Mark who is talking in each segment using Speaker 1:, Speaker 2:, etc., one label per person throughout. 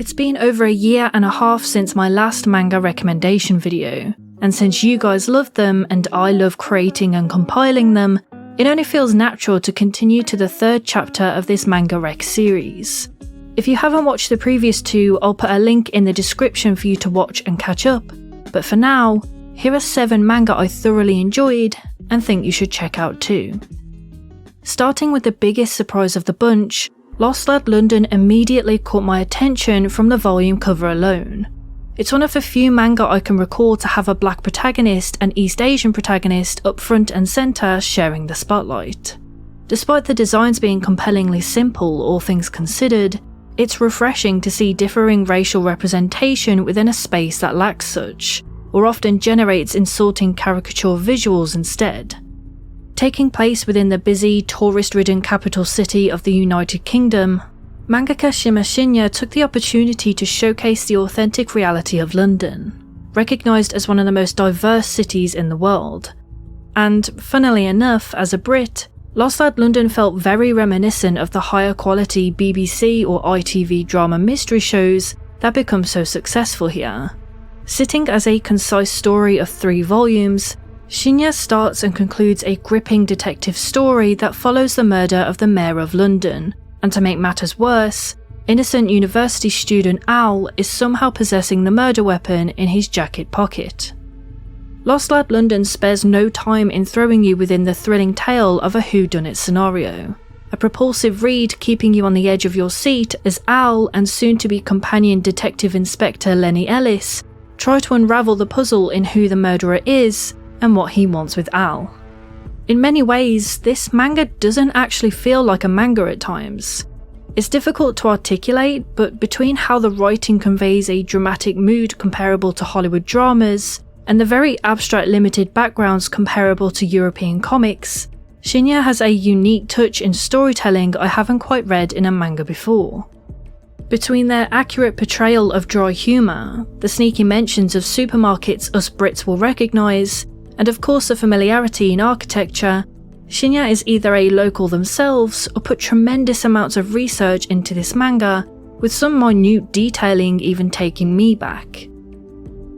Speaker 1: It's been over 1.5 years since my last manga recommendation video, and since you guys loved them and I love creating and compiling them, it only feels natural to continue to the 3rd chapter of this manga rec series. If you haven't watched the previous 2, I'll put a link in the description for you to watch and catch up, but for now, here are 7 manga I thoroughly enjoyed and think you should check out too. Starting with the biggest surprise of the bunch, Lost Lad London immediately caught my attention from the volume cover alone. It's one of the few manga I can recall to have a black protagonist and East Asian protagonist up front and centre sharing the spotlight. Despite the designs being compellingly simple, all things considered, it's refreshing to see differing racial representation within a space that lacks such, or often generates insulting caricature visuals instead. Taking place within the busy, tourist-ridden capital city of the United Kingdom, mangaka Shima Shinya took the opportunity to showcase the authentic reality of London, recognised as one of the most diverse cities in the world. And, funnily enough, as a Brit, Lost Lad London felt very reminiscent of the higher quality BBC or ITV drama mystery shows that become so successful here. Sitting as a concise story of 3 volumes, Shinya starts and concludes a gripping detective story that follows the murder of the Mayor of London, and to make matters worse, innocent university student Al is somehow possessing the murder weapon in his jacket pocket. Lost Lad London spares no time in throwing you within the thrilling tale of a whodunit scenario, a propulsive read keeping you on the edge of your seat as Al and soon-to-be companion Detective Inspector Lenny Ellis try to unravel the puzzle in who the murderer is and what he wants with Al. In many ways, this manga doesn't actually feel like a manga at times. It's difficult to articulate, but between how the writing conveys a dramatic mood comparable to Hollywood dramas, and the very abstract limited backgrounds comparable to European comics, Shinya has a unique touch in storytelling I haven't quite read in a manga before. Between their accurate portrayal of dry humour, the sneaky mentions of supermarkets us Brits will recognise, and of course the familiarity in architecture, Shinya is either a local themselves or put tremendous amounts of research into this manga, with some minute detailing even taking me back.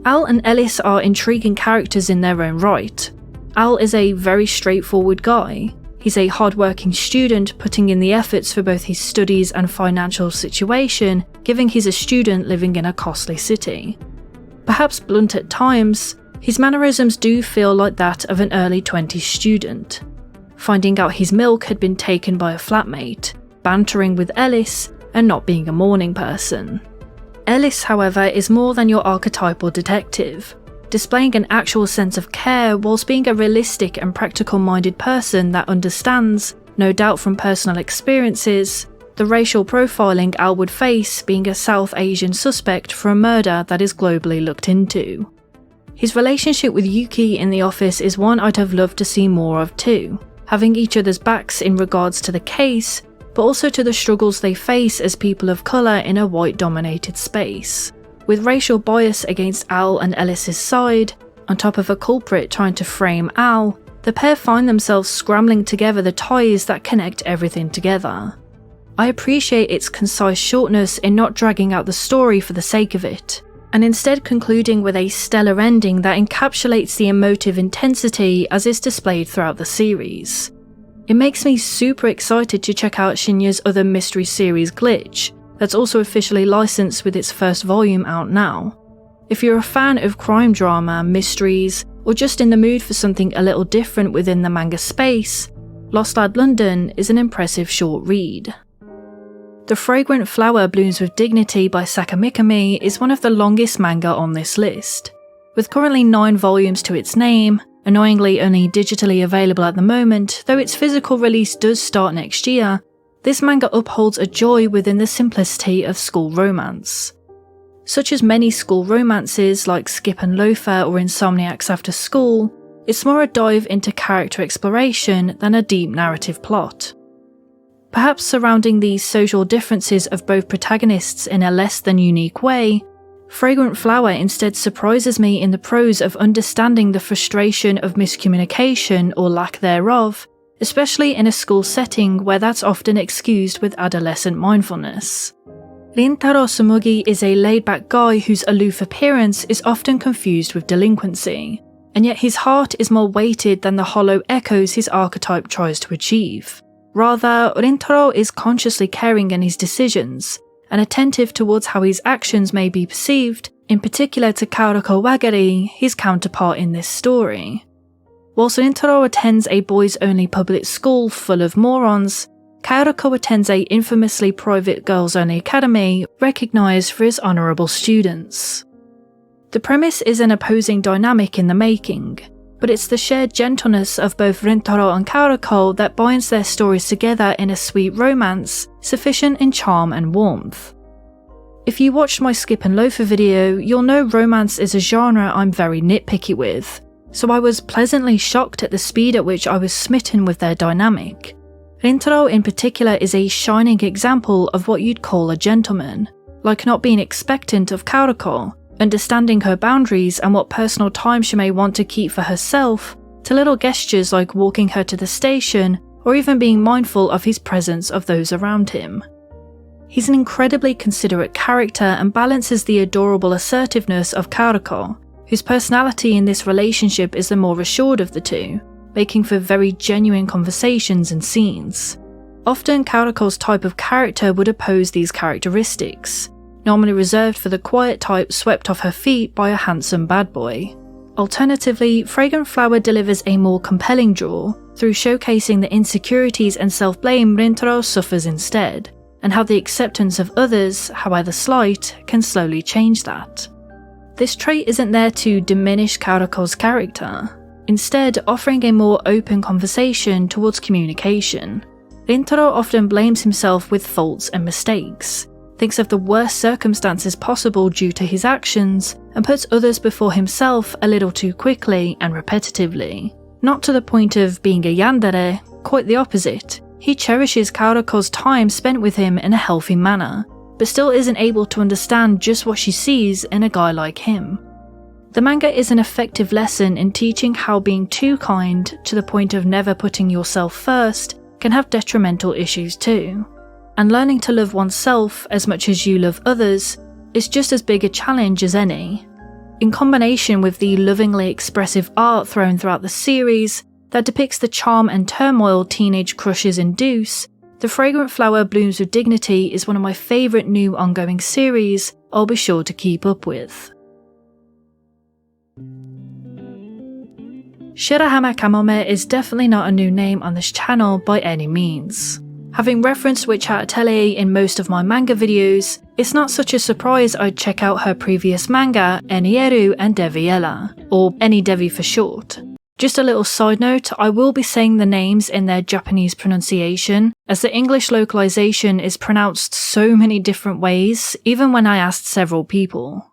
Speaker 1: Al and Ellis are intriguing characters in their own right. Al is a very straightforward guy. He's a hard-working student putting in the efforts for both his studies and financial situation, given he's a student living in a costly city. Perhaps blunt at times, his mannerisms do feel like that of an early 20s student. Finding out his milk had been taken by a flatmate, bantering with Ellis, and not being a morning person. Ellis, however, is more than your archetypal detective, displaying an actual sense of care whilst being a realistic and practical-minded person that understands, no doubt from personal experiences, the racial profiling Al would face being a South Asian suspect for a murder that is globally looked into. His relationship with Yuki in the office is one I'd have loved to see more of too, having each other's backs in regards to the case, but also to the struggles they face as people of colour in a white-dominated space. With racial bias against Al and Ellis's side, on top of a culprit trying to frame Al, the pair find themselves scrambling together the ties that connect everything together. I appreciate its concise shortness in not dragging out the story for the sake of it, and instead concluding with a stellar ending that encapsulates the emotive intensity as is displayed throughout the series. It makes me super excited to check out Shinya's other mystery series Glitch, that's also officially licensed with its first volume out now. If you're a fan of crime drama, mysteries, or just in the mood for something a little different within the manga space, Lost Lad London is an impressive short read. The Fragrant Flower Blooms with Dignity by Sakamikami is one of the longest manga on this list. With currently 9 volumes to its name, annoyingly only digitally available at the moment, though its physical release does start next year, this manga upholds a joy within the simplicity of school romance. Such as many school romances like Skip and Loafer or Insomniacs After School, it's more a dive into character exploration than a deep narrative plot. Perhaps surrounding these social differences of both protagonists in a less than unique way, Fragrant Flower instead surprises me in the prose of understanding the frustration of miscommunication or lack thereof, especially in a school setting where that's often excused with adolescent mindfulness. Rintaro Sumugi is a laid-back guy whose aloof appearance is often confused with delinquency, and yet his heart is more weighted than the hollow echoes his archetype tries to achieve. Rather, Rintaro is consciously caring in his decisions, and attentive towards how his actions may be perceived, in particular to Kaoruko Wagari, his counterpart in this story. Whilst Rintaro attends a boys-only public school full of morons, Kaoruko attends a infamously private girls-only academy recognised for its honourable students. The premise is an opposing dynamic in the making, but it's the shared gentleness of both Rintaro and Kaoruko that binds their stories together in a sweet romance, sufficient in charm and warmth. If you watched my Skip and Loafer video, you'll know romance is a genre I'm very nitpicky with, so I was pleasantly shocked at the speed at which I was smitten with their dynamic. Rintaro in particular is a shining example of what you'd call a gentleman, like not being expectant of Kaoruko, understanding her boundaries and what personal time she may want to keep for herself, to little gestures like walking her to the station or even being mindful of his presence of those around him. He's an incredibly considerate character and balances the adorable assertiveness of Kaoruko, whose personality in this relationship is the more assured of the two, making for very genuine conversations and scenes. Often Kaoruko's type of character would oppose these characteristics, normally reserved for the quiet type swept off her feet by a handsome bad boy. Alternatively, Fragrant Flower delivers a more compelling draw through showcasing the insecurities and self-blame Rintaro suffers instead, and how the acceptance of others, however slight, can slowly change that. This trait isn't there to diminish Kaoruko's character, instead offering a more open conversation towards communication. Rintaro often blames himself with faults and mistakes, thinks of the worst circumstances possible due to his actions, and puts others before himself a little too quickly and repetitively. Not to the point of being a yandere, quite the opposite. He cherishes Kaoruko's time spent with him in a healthy manner, but still isn't able to understand just what she sees in a guy like him. The manga is an effective lesson in teaching how being too kind, to the point of never putting yourself first, can have detrimental issues too. And learning to love oneself as much as you love others is just as big a challenge as any. In combination with the lovingly expressive art thrown throughout the series that depicts the charm and turmoil teenage crushes induce, The Fragrant Flower Blooms with Dignity is one of my favourite new ongoing series I'll be sure to keep up with. Shirahama Kamome is definitely not a new name on this channel by any means. Having referenced Witch Hat Atelier in most of my manga videos, it's not such a surprise I'd check out her previous manga, Eniale Dewiela, or Eni Devi for short. Just a little side note, I will be saying the names in their Japanese pronunciation, as the English localization is pronounced so many different ways, even when I asked several people.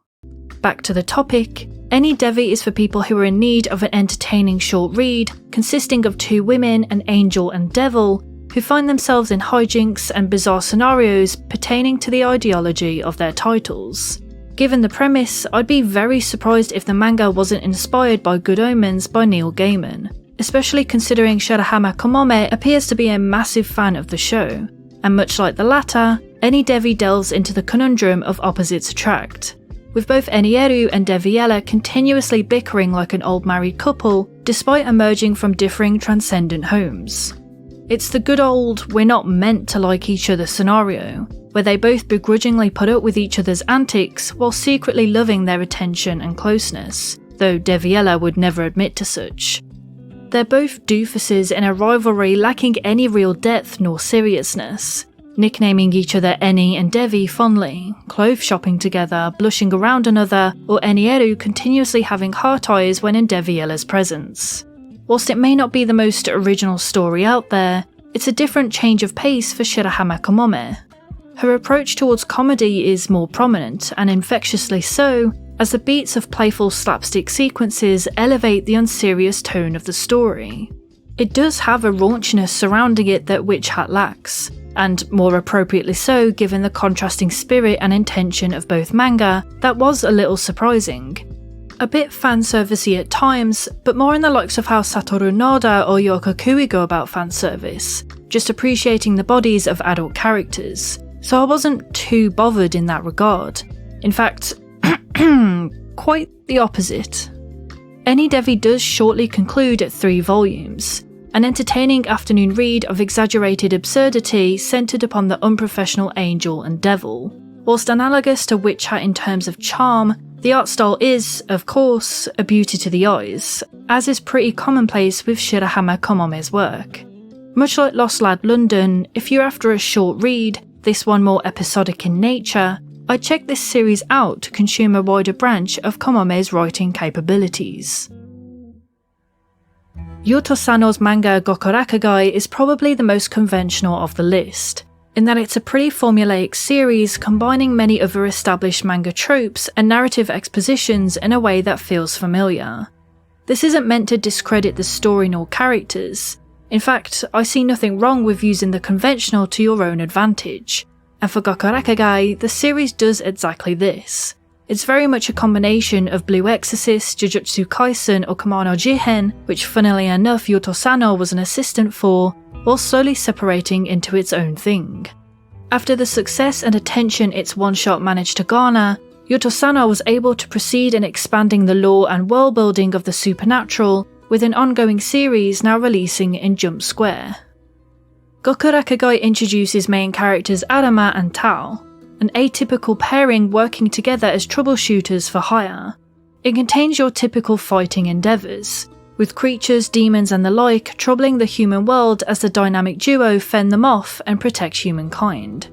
Speaker 1: Back to the topic, Eni Devi is for people who are in need of an entertaining short read, consisting of two women, an angel and devil, who find themselves in hijinks and bizarre scenarios pertaining to the ideology of their titles. Given the premise, I'd be very surprised if the manga wasn't inspired by Good Omens by Neil Gaiman, especially considering Shirahama Kamome appears to be a massive fan of the show, and much like the latter, Eni Devi delves into the conundrum of opposites attract, with both Eniale and Dewiela continuously bickering like an old married couple despite emerging from differing transcendent homes. It's the good old we're not meant to like each other scenario, where they both begrudgingly put up with each other's antics while secretly loving their attention and closeness, though Dewiela would never admit to such. They're both doofuses in a rivalry lacking any real depth nor seriousness, nicknaming each other Eni and Devi fondly, clothes shopping together, blushing around another, or Eniale continuously having heart eyes when in Dewiela's presence. Whilst it may not be the most original story out there, it's a different change of pace for Shirahama Kamome. Her approach towards comedy is more prominent, and infectiously so, as the beats of playful slapstick sequences elevate the unserious tone of the story. It does have a raunchiness surrounding it that Witch Hat lacks, and more appropriately so given the contrasting spirit and intention of both manga, that was a little surprising. A bit fanservice-y at times, but more in the likes of how Satoru Noda or Yoko Kui go about fanservice, just appreciating the bodies of adult characters, so I wasn't too bothered in that regard. In fact, quite the opposite. Eniale Dewi does shortly conclude at 3 volumes, an entertaining afternoon read of exaggerated absurdity centred upon the unprofessional angel and devil. Whilst analogous to Witch Hat in terms of charm, the art style is, of course, a beauty to the eyes, as is pretty commonplace with Shirahama Komome's work. Much like Lost Lad London, if you're after a short read, this one more episodic in nature, I'd check this series out to consume a wider branch of Komome's writing capabilities. Yuto Sano's manga Gokurakugai is probably the most conventional of the list, in that it's a pretty formulaic series combining many other established manga tropes and narrative expositions in a way that feels familiar. This isn't meant to discredit the story nor characters. In fact, I see nothing wrong with using the conventional to your own advantage, and for Gokurakugai, the series does exactly this. It's very much a combination of Blue Exorcist, Jujutsu Kaisen or Kumano Jihen, which funnily enough Yuto Sano was an assistant for, while slowly separating into its own thing. After the success and attention its one-shot managed to garner, Yuto Sano was able to proceed in expanding the lore and world building of the supernatural, with an ongoing series now releasing in Jump Square. Gokurakugai introduces main characters Arama and Tao, an atypical pairing working together as troubleshooters for hire. It contains your typical fighting endeavours, with creatures, demons and the like troubling the human world as the dynamic duo fend them off and protect humankind.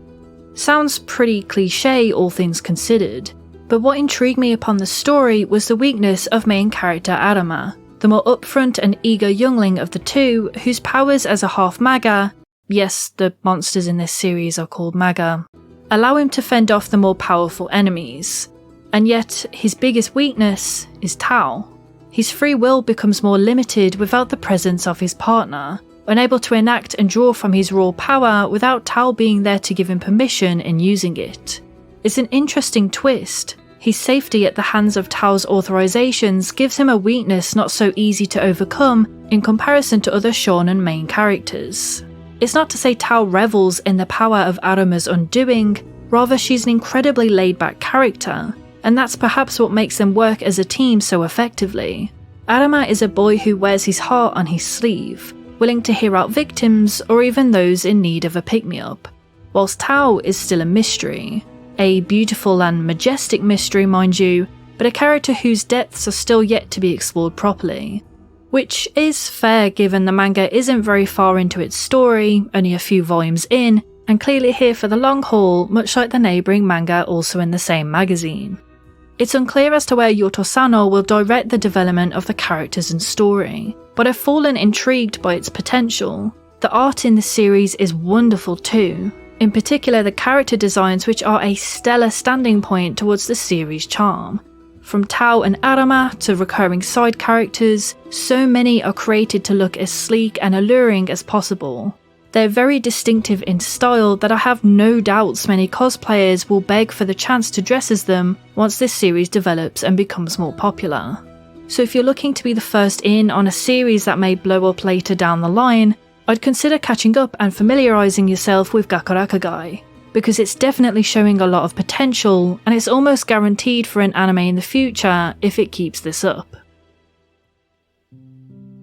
Speaker 1: Sounds pretty cliché all things considered, but what intrigued me upon the story was the weakness of main character Arama, the more upfront and eager youngling of the two, whose powers as a half Maga, yes, the monsters in this series are called Maga, allow him to fend off the more powerful enemies. And yet, his biggest weakness is Tao. His free will becomes more limited without the presence of his partner, unable to enact and draw from his raw power without Tao being there to give him permission in using it. It's an interesting twist. His safety at the hands of Tao's authorizations gives him a weakness not so easy to overcome in comparison to other shonen main characters. It's not to say Tao revels in the power of Arama's undoing, rather she's an incredibly laid-back character, and that's perhaps what makes them work as a team so effectively. Arama is a boy who wears his heart on his sleeve, willing to hear out victims or even those in need of a pick-me-up, whilst Tao is still a mystery. A beautiful and majestic mystery, mind you, but a character whose depths are still yet to be explored properly. Which is fair given the manga isn't very far into its story, only a few volumes in, and clearly here for the long haul, much like the neighbouring manga also in the same magazine. It's unclear as to where Yuto Sano will direct the development of the characters and story, but I've fallen intrigued by its potential. The art in the series is wonderful too, in particular the character designs, which are a stellar standing point towards the series' charm. From Tao and Arama to recurring side characters, so many are created to look as sleek and alluring as possible. They're very distinctive in style that I have no doubts many cosplayers will beg for the chance to dress as them once this series develops and becomes more popular. So if you're looking to be the first in on a series that may blow up later down the line, I'd consider catching up and familiarising yourself with Gokurakugai, because it's definitely showing a lot of potential and it's almost guaranteed for an anime in the future if it keeps this up.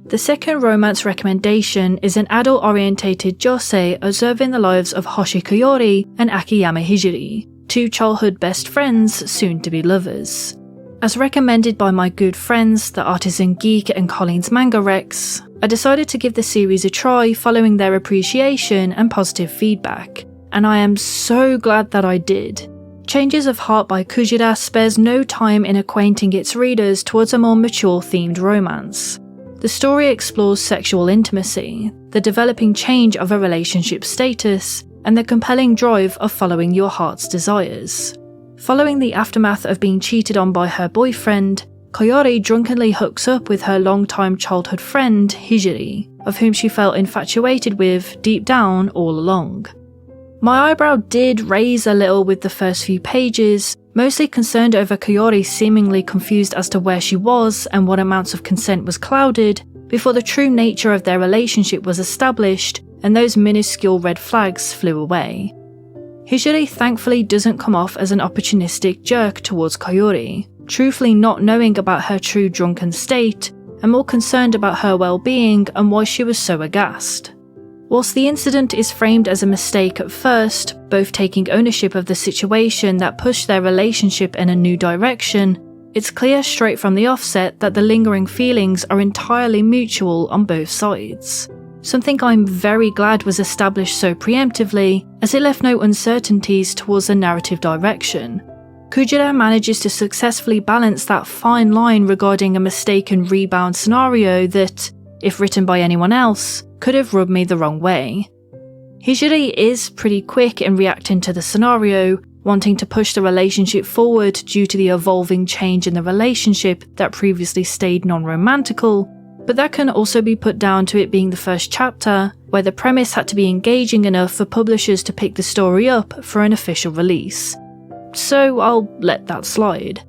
Speaker 1: The second romance recommendation is an adult-orientated josei observing the lives of Hoshi Koyori and Akiyama Hijiri, two childhood best friends, soon to be lovers. As recommended by my good friends, the Artisan Geek and Colleen's Manga Rex, I decided to give the series a try following their appreciation and positive feedback, and I am so glad that I did. Changes of Heart by Kujira spares no time in acquainting its readers towards a more mature themed romance. The story explores sexual intimacy, the developing change of a relationship status, and the compelling drive of following your heart's desires. Following the aftermath of being cheated on by her boyfriend, Koyori drunkenly hooks up with her longtime childhood friend, Hijiri, of whom she felt infatuated with deep down all along. My eyebrow did raise a little with the first few pages, mostly concerned over Koyori seemingly confused as to where she was and what amounts of consent was clouded, before the true nature of their relationship was established and those minuscule red flags flew away. Hijiri thankfully doesn't come off as an opportunistic jerk towards Koyori, truthfully not knowing about her true drunken state and more concerned about her well-being and why she was so aghast. Whilst the incident is framed as a mistake at first, both taking ownership of the situation that pushed their relationship in a new direction, it's clear straight from the offset that the lingering feelings are entirely mutual on both sides. Something I'm very glad was established so preemptively, as it left no uncertainties towards the narrative direction. Kujira manages to successfully balance that fine line regarding a mistaken rebound scenario that, if written by anyone else, could have rubbed me the wrong way. Hijiri is pretty quick in reacting to the scenario, wanting to push the relationship forward due to the evolving change in the relationship that previously stayed non-romantical, but that can also be put down to it being the first chapter, where the premise had to be engaging enough for publishers to pick the story up for an official release. So I'll let that slide.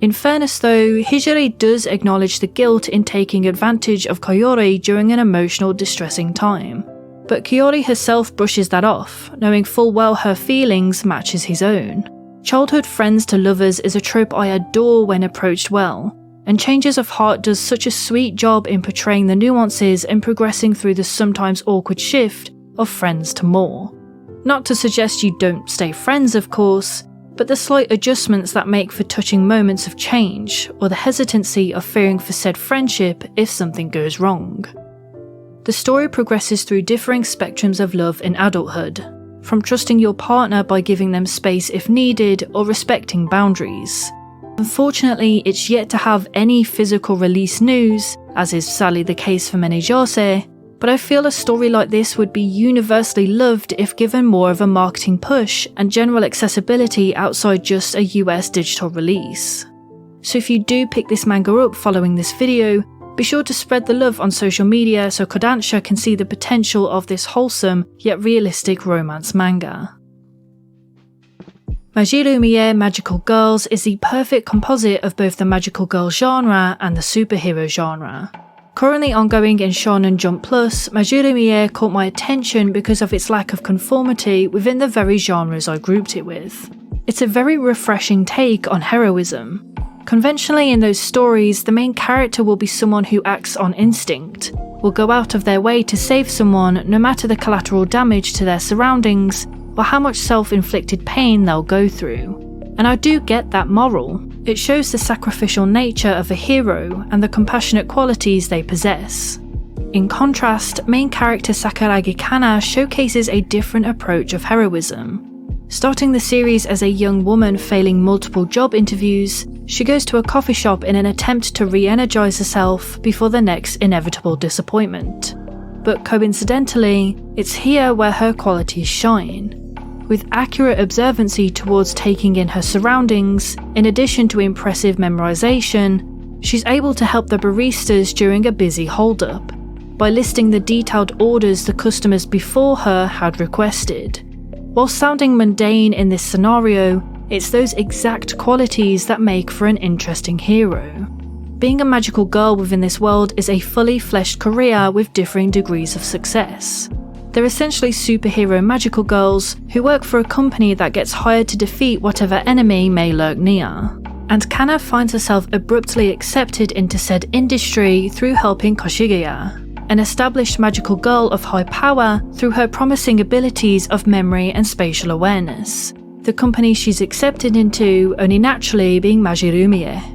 Speaker 1: In fairness though, Hijiri does acknowledge the guilt in taking advantage of Koyori during an emotional, distressing time. But Koyori herself brushes that off, knowing full well her feelings matches his own. Childhood friends to lovers is a trope I adore when approached well, and Changes of Heart does such a sweet job in portraying the nuances and progressing through the sometimes awkward shift of friends to more. Not to suggest you don't stay friends, of course, but the slight adjustments that make for touching moments of change, or the hesitancy of fearing for said friendship if something goes wrong. The story progresses through differing spectrums of love in adulthood, from trusting your partner by giving them space if needed or respecting boundaries. Unfortunately, it's yet to have any physical release news, as is sadly the case for many josei, but I feel a story like this would be universally loved if given more of a marketing push and general accessibility outside just a US digital release. So if you do pick this manga up following this video, be sure to spread the love on social media so Kodansha can see the potential of this wholesome yet realistic romance manga. Magilumiere Magical Girls is the perfect composite of both the magical girl genre and the superhero genre. Currently ongoing in Shonen Jump Plus, Magilumiere caught my attention because of its lack of conformity within the very genres I grouped it with. It's a very refreshing take on heroism. Conventionally in those stories, the main character will be someone who acts on instinct, will go out of their way to save someone no matter the collateral damage to their surroundings or how much self-inflicted pain they'll go through. And I do get that moral. It shows the sacrificial nature of a hero and the compassionate qualities they possess. In contrast, main character Sakuragi Kana showcases a different approach of heroism. Starting the series as a young woman failing multiple job interviews, she goes to a coffee shop in an attempt to re-energize herself before the next inevitable disappointment. But coincidentally, it's here where her qualities shine. With accurate observancy towards taking in her surroundings, in addition to impressive memorization, she's able to help the baristas during a busy hold-up, by listing the detailed orders the customers before her had requested. While sounding mundane in this scenario, it's those exact qualities that make for an interesting hero. Being a magical girl within this world is a fully fleshed career with differing degrees of success. They're essentially superhero magical girls who work for a company that gets hired to defeat whatever enemy may lurk near. And Kana finds herself abruptly accepted into said industry through helping Koshigaya, an established magical girl of high power through her promising abilities of memory and spatial awareness. The company she's accepted into only naturally being Magilumiere.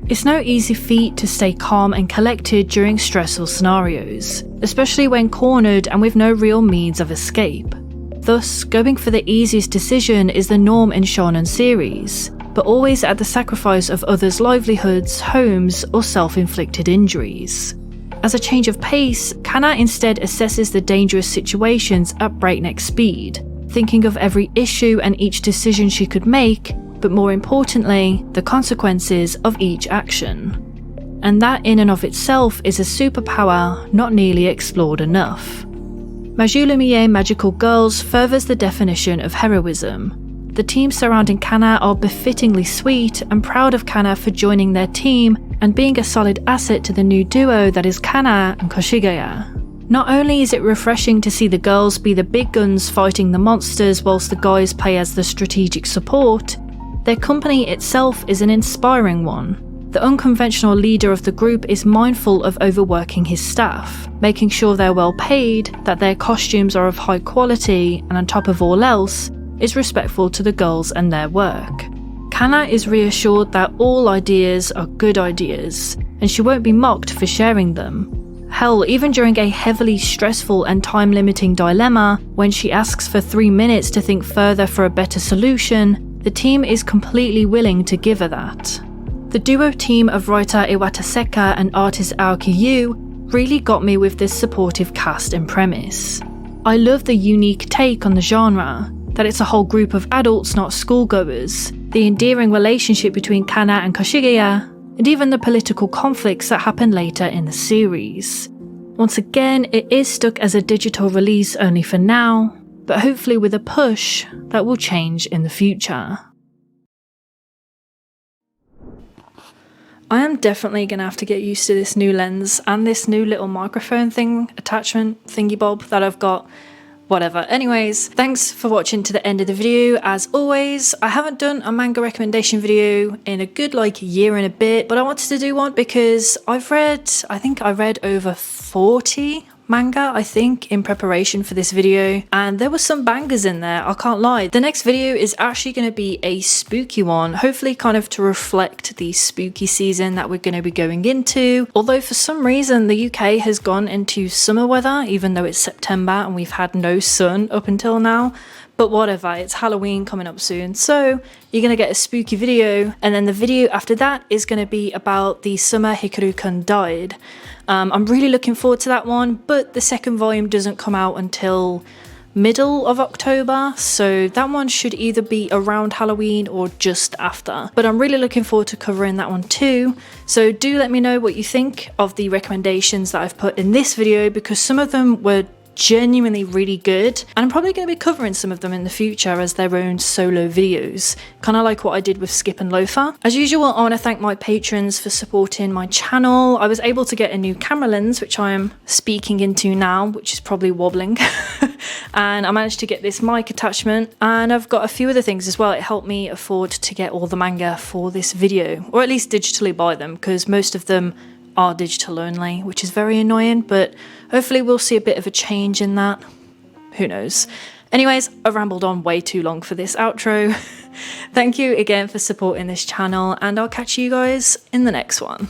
Speaker 1: It's no easy feat to stay calm and collected during stressful scenarios, especially when cornered and with no real means of escape. Thus, going for the easiest decision is the norm in shonen series, but always at the sacrifice of others' livelihoods, homes, or self-inflicted injuries. As a change of pace, Kana instead assesses the dangerous situations at breakneck speed, thinking of every issue and each decision she could make, but more importantly, the consequences of each action. And that in and of itself is a superpower not nearly explored enough. Magilumiere Magical Girls furthers the definition of heroism. The team surrounding Kana are befittingly sweet and proud of Kana for joining their team and being a solid asset to the new duo that is Kana and Koshigaya. Not only is it refreshing to see the girls be the big guns fighting the monsters whilst the guys play as the strategic support, their company itself is an inspiring one. The unconventional leader of the group is mindful of overworking his staff, making sure they're well paid, that their costumes are of high quality, and on top of all else, is respectful to the girls and their work. Kana is reassured that all ideas are good ideas, and she won't be mocked for sharing them. Hell, even during a heavily stressful and time-limiting dilemma, when she asks for 3 minutes to think further for a better solution, the team is completely willing to give her that. The duo team of writer Iwata Seka and artist Aoki Yu really got me with this supportive cast and premise. I love the unique take on the genre, that it's a whole group of adults, not schoolgoers, the endearing relationship between Kana and Kashigeya, and even the political conflicts that happen later in the series. Once again, it is stuck as a digital release only for now, but hopefully with a push that will change in the future. I am definitely going to have to get used to this new lens and this new little microphone thing, attachment thingy bob that I've got. Whatever. Anyways, thanks for watching to the end of the video. As always, I haven't done a manga recommendation video in a good year and a bit, but I wanted to do one because I think I read over 40 manga, in preparation for this video, and there were some bangers in there, I can't lie. The next video is actually going to be a spooky one, hopefully kind of to reflect the spooky season that we're going to be going into, although for some reason the UK has gone into summer weather even though it's September and we've had no sun up until now. But whatever, it's Halloween coming up soon, so you're going to get a spooky video, and then the video after that is going to be about the summer Hikaru-kun died. I'm really looking forward to that one, but the second volume doesn't come out until middle of October, so that one should either be around Halloween or just after. But I'm really looking forward to covering that one too, so do let me know what you think of the recommendations that I've put in this video, because some of them were genuinely really good, and I'm probably going to be covering some of them in the future as their own solo videos, kind of like what I did with Skip and Loafer. As usual, I want to thank my patrons for supporting my channel. I was able to get a new camera lens, which I am speaking into now, which is probably wobbling, and I managed to get this mic attachment, and I've got a few other things as well. It helped me afford to get all the manga for this video, or at least digitally buy them, because most of them are digital only, which is very annoying, but hopefully we'll see a bit of a change in that. Who knows? Anyways, I've rambled on way too long for this outro. Thank you again for supporting this channel, and I'll catch you guys in the next one.